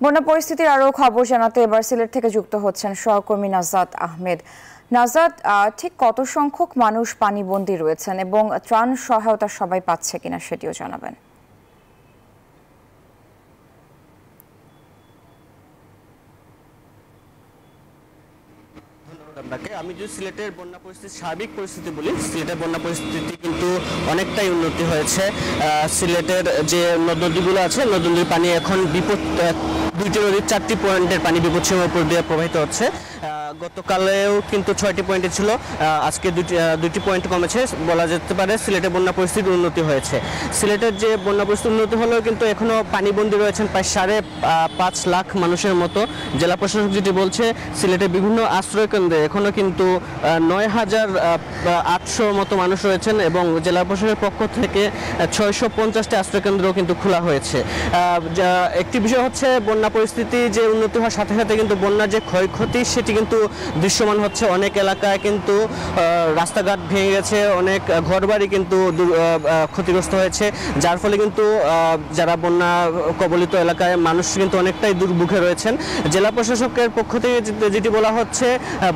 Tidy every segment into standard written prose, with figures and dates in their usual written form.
বন্যা পরিস্থিতির আরও খবর জানাতে এবার সিলেট থেকে যুক্ত হচ্ছেন সহকর্মী নাজাত আহমেদ। নাজাত, ঠিক কত সংখ্যক মানুষ পানিবন্দী রয়েছেন এবং ত্রাণ সহায়তা সবাই পাচ্ছে কিনা সেটিও জানাবেন। আমি যদি সিলেটের বন্যা পরিস্থিতি সার্বিক পরিস্থিতি বলি, সিলেটের বন্যা পরিস্থিতি কিন্তু অনেকটাই উন্নতি হয়েছে। সিলেটের যে নদীগুলো আছে, নদীর পানি এখন দুইটি নদীর 4টি পয়েন্টের পানি বিপদসীমার উপর দিয়ে প্রবাহিত হচ্ছে। গতকালেও কিন্তু 6টি পয়েন্টে ছিল, আজকে দুইটি পয়েন্ট কমেছে। বলা যেতে পারে সিলেটের বন্যা পরিস্থিতির উন্নতি হয়েছে। সিলেটের যে বন্যা পরিস্থিতি উন্নতি হলেও কিন্তু এখনও পানিবন্দী রয়েছেন প্রায় 5.5 লাখ মানুষের মতো। জেলা প্রশাসক যেটি বলছে, সিলেটের বিভিন্ন আশ্রয় কেন্দ্রে এখনও কিন্তু 9,800 মতো মানুষ রয়েছেন এবং জেলা প্রশাসনের পক্ষ থেকে 650টি আশ্রয় কেন্দ্রও কিন্তু খোলা হয়েছে। একটি বিষয় হচ্ছে বন্যা পরিস্থিতি যে উন্নতি হওয়ার সাথে সাথে কিন্তু বন্যার যে ক্ষয়ক্ষতি সেটি কিন্তু দৃশ্যমান হচ্ছে। অনেক এলাকায় কিন্তু রাস্তাঘাট ভেঙে গেছে, অনেক ঘরবাড়ি কিন্তু ক্ষতিগ্রস্ত হয়েছে, যার ফলে কিন্তু যারা বন্যা কবলিত এলাকায় মানুষ কিন্তু অনেকটাই দুর্ভোগে রয়েছেন। জেলা প্রশাসকের পক্ষ থেকে যেটি বলা হচ্ছে,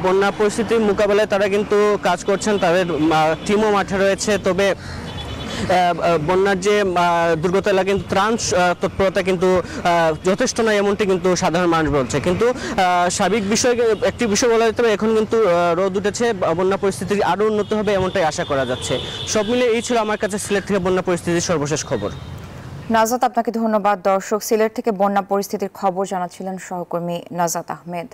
বন্যা পরিস্থিতির মোকাবেলায় তারা কিন্তু কাজ করছেন, তাদের টিমও মাঠে রয়েছে। তবে বন্যার যে দুর্গত এলাকা কিন্তু ত্রাণ তৎপরতা কিন্তু যথেষ্ট নয়, এমনটি কিন্তু সাধারণ মানুষ বলছে। কিন্তু সার্বিক একটি বিষয় বলা যেতে পারে, এখন কিন্তু রোদ উঠেছে, বন্যা পরিস্থিতি আরও উন্নত হবে এমনটাই আশা করা যাচ্ছে। সব মিলে এই ছিল আমার কাছে সিলেট থেকে বন্যা পরিস্থিতির সর্বশেষ খবর। নাজাত, আপনাকে ধন্যবাদ। দর্শক, সিলেট থেকে বন্যা পরিস্থিতির খবর জানাচ্ছিলেন সহকর্মী নাজাত আহমেদ।